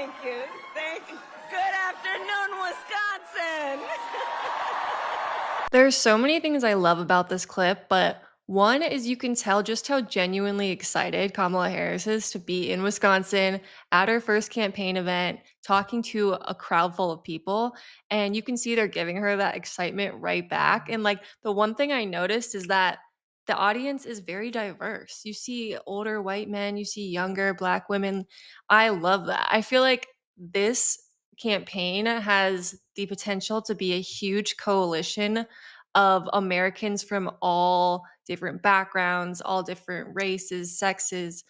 Thank you. Thank you. Good afternoon, Wisconsin. There's so many things I love about this clip, but one is you can tell just how genuinely excited Kamala Harris is to be in Wisconsin at her first campaign event, talking to a crowd full of people. And you can see they're giving her that excitement right back. And like the one thing I noticed is that the audience is very diverse. You see older white men, you see younger black women. I love that. I feel like this campaign has the potential to be a huge coalition of Americans from all different backgrounds, all different races, sexes,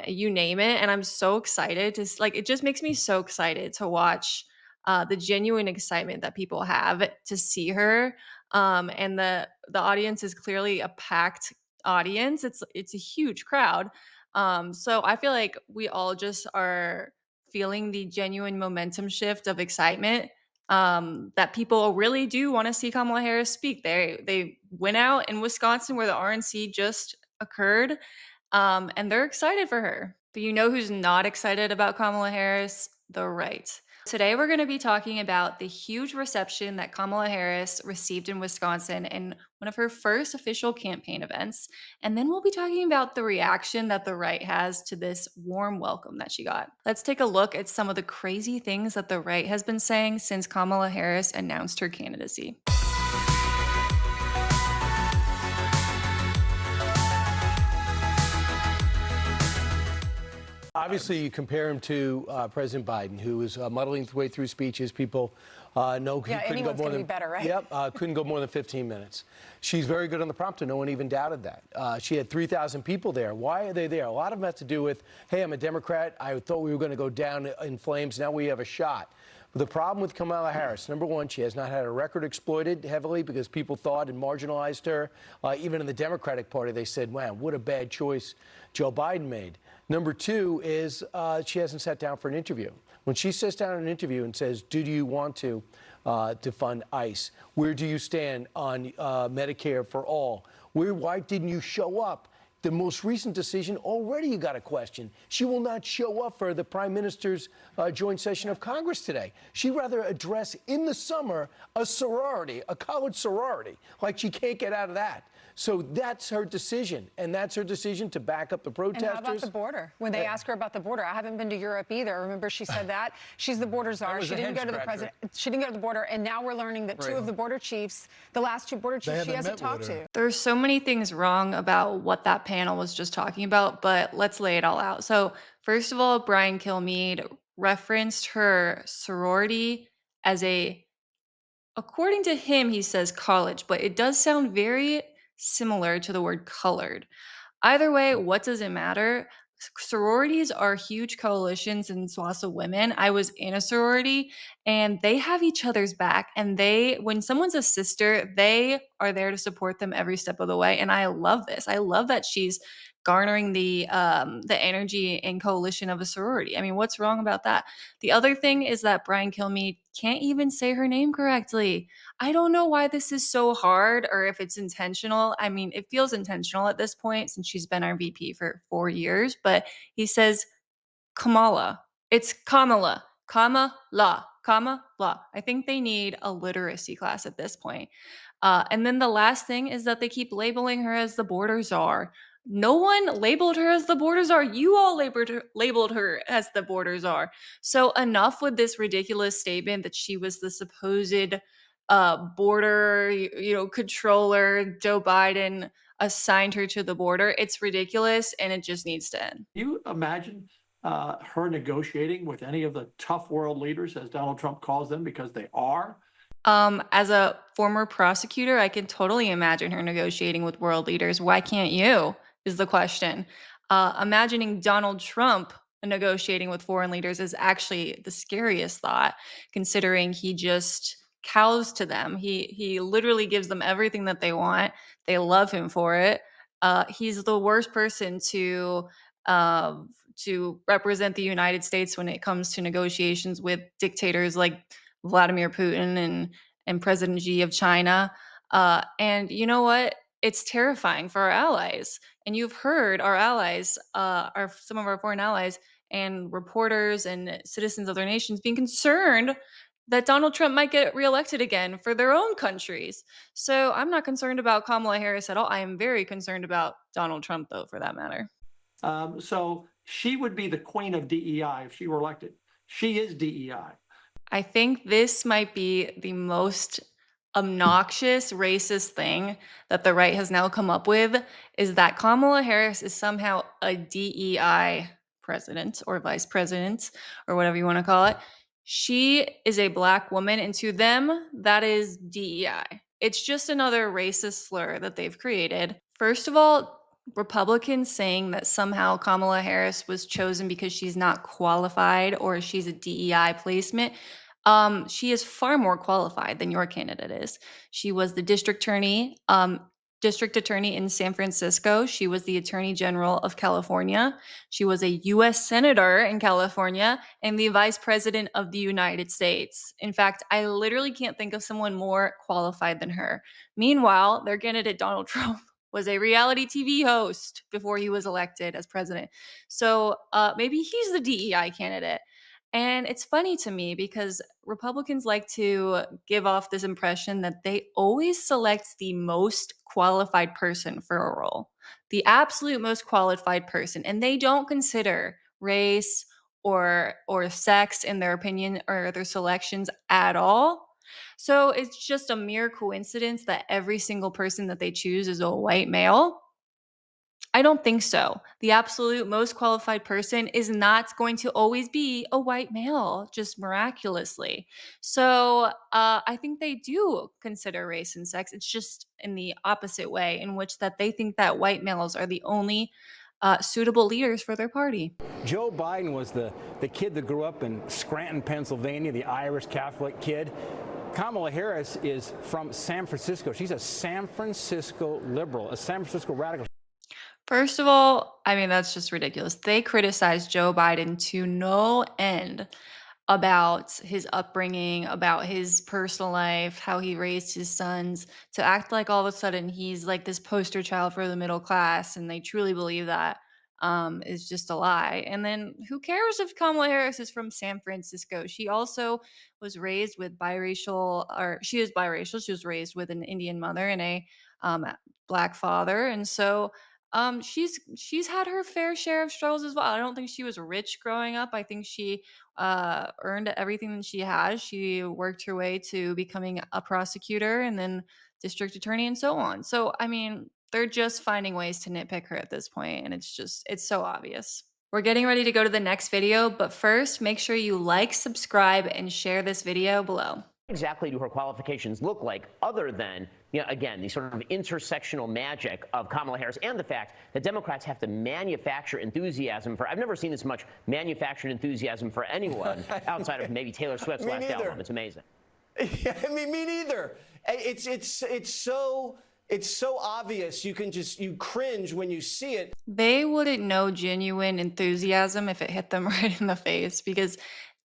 you name it. And I'm so excited to like. It just makes me so excited to watch the genuine excitement that people have to see her. And the audience is clearly a packed audience. It's a huge crowd. So I feel like we all just are feeling the genuine momentum shift of excitement, that people really do want to see Kamala Harris speak. They went out in Wisconsin where the RNC just occurred, and they're excited for her. But you know who's not excited about Kamala Harris? The right. Today, we're going to be talking about the huge reception that Kamala Harris received in Wisconsin in one of her first official campaign events. And then we'll be talking about the reaction that the right has to this warm welcome that she got. Let's take a look at some of the crazy things that the right has been saying since Kamala Harris announced her candidacy. Obviously, you compare him to President Biden, who is muddling his way through speeches. People know he couldn't go more than better, right? Yep, couldn't go more than 15 minutes. She's very good on the prompter. No one even doubted that. She had 3,000 people there. Why are they there? A lot of them has to do with, hey, I'm a Democrat. I thought we were going to go down in flames. Now we have a shot. But the problem with Kamala Harris, number one, she has not had her record exploited heavily because people thought and marginalized her. Even in the Democratic Party, they said, wow, what a bad choice Joe Biden made. Number two is she hasn't sat down for an interview. When she sits down in an interview and says, do you want to fund ICE? Where do you stand on Medicare for all? Why didn't you show up? The most recent decision, already you got a question. She will not show up for the Prime Minister's joint session of Congress today. She'd rather address in the summer a sorority, a college sorority, like she can't get out of that. So that's her decision, and that's her decision to back up the protesters. And how about the border? When they ask her about the border, I haven't been to Europe either. Remember, she said that she's the border czar. She didn't go to the president. She didn't go to the border, and now we're learning that two of the border chiefs, the last two border chiefs, she hasn't talked to. There's so many things wrong about what that panel was just talking about, but let's lay it all out. So, first of all, Brian Kilmeade referenced her sorority as according to him, he says college, but it does sound very similar to the word colored. Either way, what does it matter? Sororities are huge coalitions in swaths of women. I was in a sorority and they have each other's back. And when someone's a sister, they are there to support them every step of the way. And I love this. I love that she's garnering the energy and coalition of a sorority. I mean, what's wrong about that? The other thing is that Brian Kilmeade can't even say her name correctly. I don't know why this is so hard or if it's intentional. I mean, it feels intentional at this point since she's been our VP for 4 years, but he says Kamala. It's Kamala. Kamala. Kamala. I think they need a literacy class at this point. And then the last thing is that they keep labeling her as the border czar. No one labeled her as the border czar. You all labeled her as the border czar. So enough with this ridiculous statement that she was the supposed border, controller. Joe Biden assigned her to the border. It's ridiculous, and it just needs to end. You imagine her negotiating with any of the tough world leaders, as Donald Trump calls them, because they are? As a former prosecutor, I can totally imagine her negotiating with world leaders. Why can't you? Is the question. Imagining Donald Trump negotiating with foreign leaders is actually the scariest thought, considering he just cows to them. He literally gives them everything that they want. They love him for it. He's the worst person to represent the United States when it comes to negotiations with dictators like Vladimir Putin and President Xi of China. And you know what? It's terrifying for our allies. And you've heard our allies, some of our foreign allies, and reporters and citizens of their nations being concerned that Donald Trump might get reelected again for their own countries. So I'm not concerned about Kamala Harris at all. I am very concerned about Donald Trump, though, for that matter. So she would be the queen of DEI if she were elected. She is DEI. I think this might be the most obnoxious racist thing that the right has now come up with, is that Kamala Harris is somehow a DEI president or vice president or whatever you want to call it. She is a Black woman, and to them, that is DEI. It's just another racist slur that they've created. First of all, Republicans saying that somehow Kamala Harris was chosen because she's not qualified or she's a DEI placement. She is far more qualified than your candidate is. She was the district attorney in San Francisco. She was the attorney general of California. She was a U.S. senator in California and the vice president of the United States. In fact, I literally can't think of someone more qualified than her. Meanwhile, their candidate, Donald Trump, was a reality TV host before he was elected as president. So maybe he's the DEI candidate. And it's funny to me because Republicans like to give off this impression that they always select the most qualified person for a role, the absolute most qualified person, and they don't consider race or sex in their opinion or their selections at all. So it's just a mere coincidence that every single person that they choose is a white male. I don't think so. The absolute most qualified person is not going to always be a white male, just miraculously. So I think they do consider race and sex. It's just in the opposite way, in which that they think that white males are the only suitable leaders for their party. Joe Biden was the kid that grew up in Scranton, Pennsylvania, the Irish Catholic kid. Kamala Harris is from San Francisco. She's a San Francisco liberal, a San Francisco radical. First of all, I mean, that's just ridiculous. They criticized Joe Biden to no end about his upbringing, about his personal life, how he raised his sons, to act like all of a sudden he's like this poster child for the middle class, and they truly believe that is just a lie. And then who cares if Kamala Harris is from San Francisco? She also was raised with biracial, or she is biracial. She was raised with an Indian mother and a Black father, and so she's had her fair share of struggles as well. I don't think she was rich growing up. I think she earned everything that she has. She worked her way to becoming a prosecutor and then district attorney and so on. So, I mean, they're just finding ways to nitpick her at this point, and it's so obvious. We're getting ready to go to the next video, but first, make sure you like, subscribe, and share this video below. Exactly do her qualifications look like, other than, again, the sort of intersectional magic of Kamala Harris and the fact that Democrats have to manufacture enthusiasm for, I've never seen this much manufactured enthusiasm for anyone outside of maybe Taylor Swift's last album. It's amazing. Yeah, I mean, me neither. It's so obvious. You cringe when you see it. They wouldn't know genuine enthusiasm if it hit them right in the face, because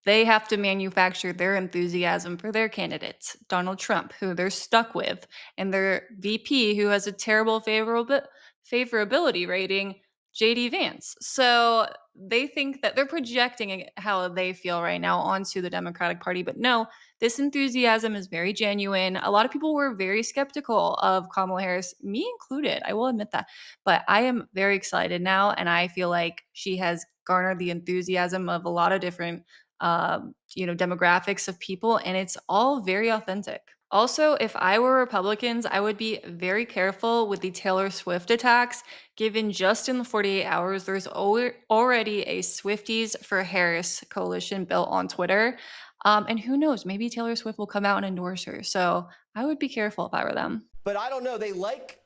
they have to manufacture their enthusiasm for their candidates, Donald Trump, who they're stuck with, and their VP, who has a terrible favorability rating, JD Vance. So they think that they're projecting how they feel right now onto the Democratic Party. But no, this enthusiasm is very genuine. A lot of people were very skeptical of Kamala Harris, me included. I will admit that. But I am very excited now, and I feel like she has garnered the enthusiasm of a lot of different demographics of people, and it's all very authentic. Also, if I were Republicans, I would be very careful with the Taylor Swift attacks, given just in the 48 hours, there's already a Swifties for Harris coalition built on Twitter. And who knows, maybe Taylor Swift will come out and endorse her. So I would be careful if I were them. But I don't know. They like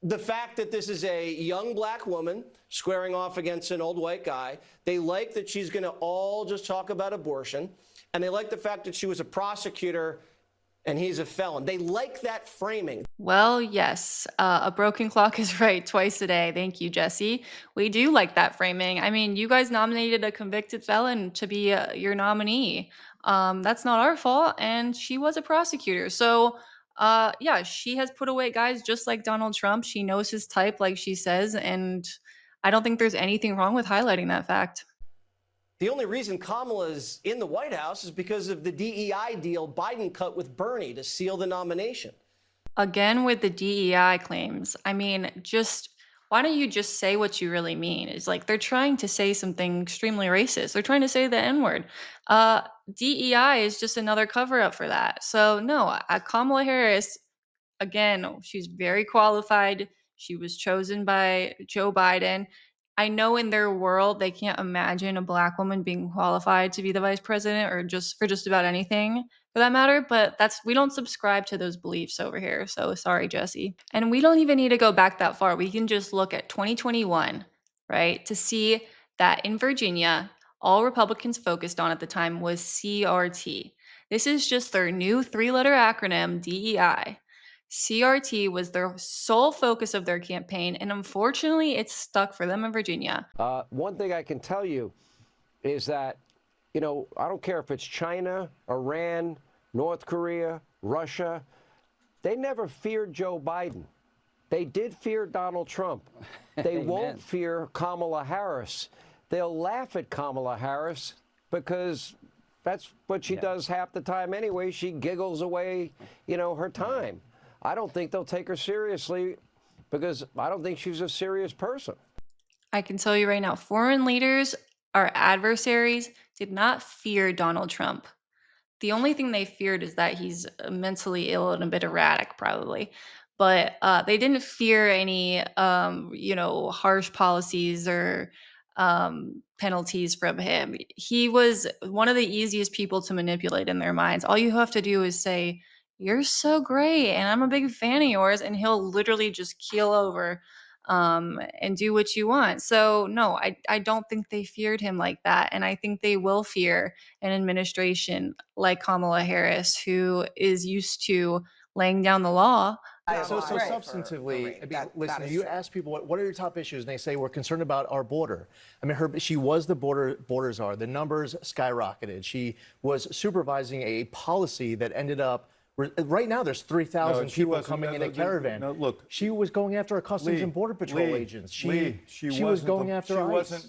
the fact that this is a young Black woman squaring off against an old white guy. They like that she's going to all just talk about abortion. And they like the fact that she was a prosecutor and he's a felon. They like that framing. Well, yes, a broken clock is right twice a day. Thank you, Jesse. We do like that framing. I mean, you guys nominated a convicted felon to be your nominee. That's not our fault. And she was a prosecutor. So yeah, she has put away guys just like Donald Trump. She knows his type, like she says, and I don't think there's anything wrong with highlighting that fact. The only reason Kamala's in the White House is because of the DEI deal Biden cut with Bernie to seal the nomination. Again, with the DEI claims, I mean, just why don't you just say what you really mean? It's like they're trying to say something extremely racist. They're trying to say the N word. Uh, DEI is just another cover up for that. So, no, Kamala Harris, again, she's very qualified. She was chosen by Joe Biden. I know in their world they can't imagine a black woman being qualified to be the vice president or just for just about anything for that matter, but we don't subscribe to those beliefs over here. So sorry, Jesse. And we don't even need to go back that far. We can just look at 2021, right? To see that in Virginia, all Republicans focused on at the time was CRT. This is just their new 3-letter acronym, DEI. CRT was their sole focus of their campaign, and unfortunately, it's stuck for them in Virginia. One thing I can tell you is that, I don't care if it's China, Iran, North Korea, Russia, they never feared Joe Biden. They did fear Donald Trump. They won't fear Kamala Harris. They'll laugh at Kamala Harris because that's what she does half the time anyway. She giggles away, her time. I don't think they'll take her seriously because I don't think she's a serious person. I can tell you right now, foreign leaders, our adversaries, did not fear Donald Trump. The only thing they feared is that he's mentally ill and a bit erratic, probably. But they didn't fear any, harsh policies or penalties from him. He was one of the easiest people to manipulate in their minds. All you have to do is say, "You're so great, and I'm a big fan of yours," and he'll literally just keel over and do what you want. So no, I don't think they feared him like that. And I think they will fear an administration like Kamala Harris, who is used to laying down the law. So substantively, listen, you ask people what are your top issues, and they say we're concerned about our border. I mean, she was the border czar. The numbers skyrocketed. She was supervising a policy that ended up. Right now, there's 3,000 people coming in a caravan. No, look, she was going after our Customs and Border Patrol agents. She was going after ICE.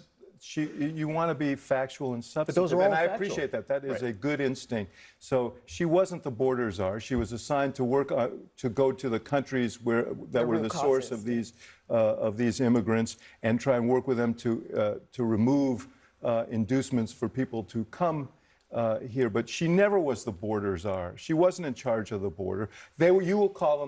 You want to be factual and substantive, but those are all and I factual. appreciate that. That is a good instinct. So she wasn't the border czar. She was assigned to work to go to the countries that were the source of these immigrants and try and work with them to remove inducements for people to come here. But she never was the border czar. She wasn't in charge of the border. You will call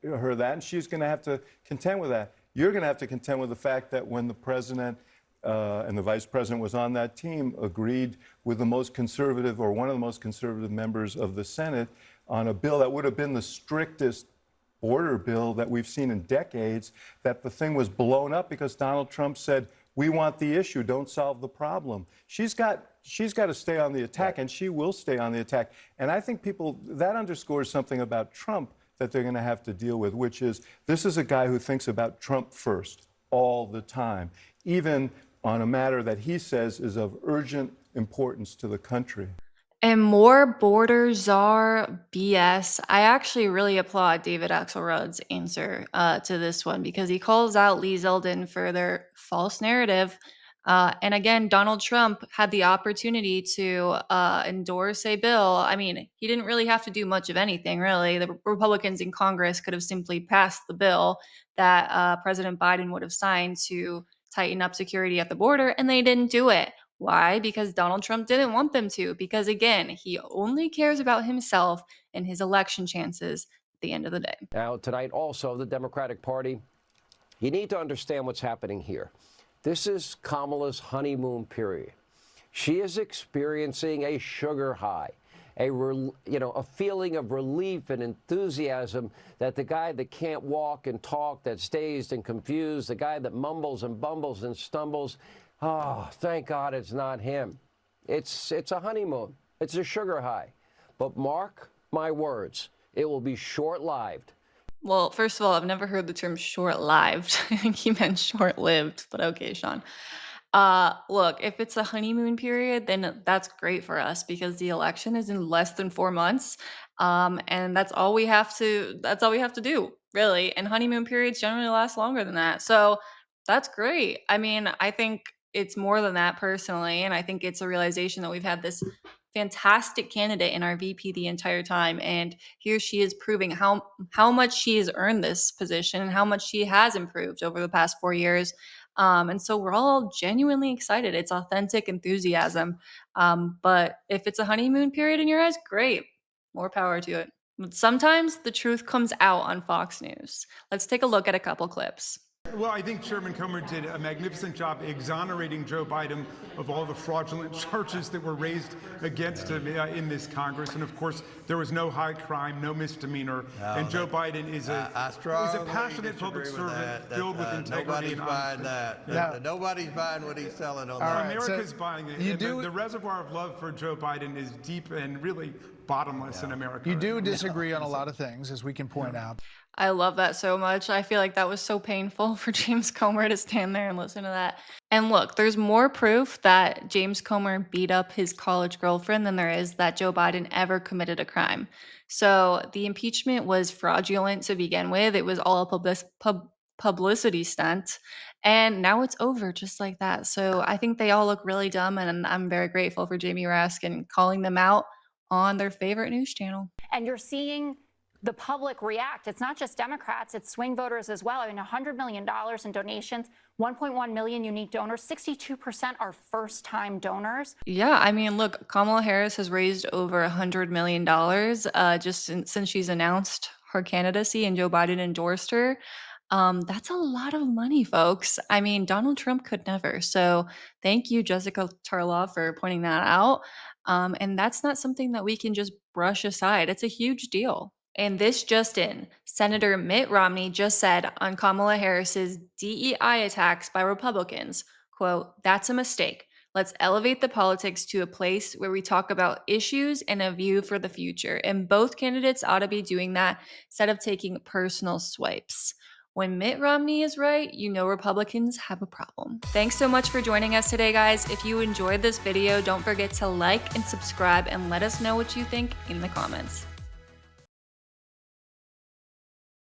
her that, and she's going to have to contend with that. You're going to have to contend with the fact that when the president and the vice president was on that team, agreed with the most conservative or one of the most conservative members of the Senate on a bill that would have been the strictest border bill that we've seen in decades, that the thing was blown up because Donald Trump said, "We want the issue, don't solve the problem." She's got to stay on the attack, and she will stay on the attack. And I think that underscores something about Trump that they're going to have to deal with, which is this is a guy who thinks about Trump first all the time, even on a matter that he says is of urgent importance to the country. And more border czar BS. I actually really applaud David Axelrod's answer to this one because he calls out Lee Zeldin for their false narrative. And again, Donald Trump had the opportunity to endorse a bill. I mean, he didn't really have to do much of anything, really. The Republicans in Congress could have simply passed the bill that President Biden would have signed to tighten up security at the border, and they didn't do it. Why? Because Donald Trump didn't want them to. Because again, he only cares about himself and his election chances at the end of the day. Now, tonight also, the Democratic Party, you need to understand what's happening here. This is Kamala's honeymoon period. She is experiencing a sugar high, a feeling of relief and enthusiasm that the guy that can't walk and talk, that's dazed and confused, the guy that mumbles and bumbles and stumbles, thank God it's not him. It's a honeymoon. It's a sugar high. But mark my words, it will be short-lived. Well, first of all, I've never heard the term short-lived. I think he meant short-lived, but okay, Sean. Look, if it's a honeymoon period, then that's great for us because the election is in less than 4 months. And that's all we have to do, really. And honeymoon periods generally last longer than that. So that's great. I mean, I think it's more than that personally. And I think it's a realization that we've had this fantastic candidate in our VP the entire time. And here she is proving how much she has earned this position and how much she has improved over the past 4 years. And so we're all genuinely excited. It's authentic enthusiasm. But if it's a honeymoon period in your eyes, great. More power to it. But sometimes the truth comes out on Fox News. Let's take a look at a couple clips. Well, I think Chairman Comer did a magnificent job exonerating Joe Biden of all the fraudulent charges that were raised against him in this Congress. And of course, there was no high crime, no misdemeanor. And Joe Biden is a passionate public servant filled with integrity and honesty. Nobody's buying what he's selling on that. America's buying it. The reservoir of love for Joe Biden is deep and really bottomless in America. You do disagree on a lot of things, as we can point out. I love that so much. I feel like that was so painful for James Comer to stand there and listen to that. And look, there's more proof that James Comer beat up his college girlfriend than there is that Joe Biden ever committed a crime. So the impeachment was fraudulent to begin with. It was all a publicity stunt. And now it's over just like that. So I think they all look really dumb. And I'm very grateful for Jamie Raskin calling them out on their favorite news channel. And you're seeing the public react. It's not just Democrats, it's swing voters as well. I mean, $100 million in donations, 1.1 million unique donors, 62% are first-time donors. Yeah, I mean, look, Kamala Harris has raised over $100 million just since she's announced her candidacy and Joe Biden endorsed her. That's a lot of money, folks. I mean, Donald Trump could never. So thank you, Jessica Tarloff, for pointing that out. And that's not something that we can just brush aside. It's a huge deal. And this just in, Senator Mitt Romney just said on Kamala Harris's DEI attacks by Republicans, quote, "That's a mistake. Let's elevate the politics to a place where we talk about issues and a view for the future. And both candidates ought to be doing that instead of taking personal swipes." When Mitt Romney is right, you know Republicans have a problem. Thanks so much for joining us today, guys. If you enjoyed this video, don't forget to like and subscribe and let us know what you think in the comments.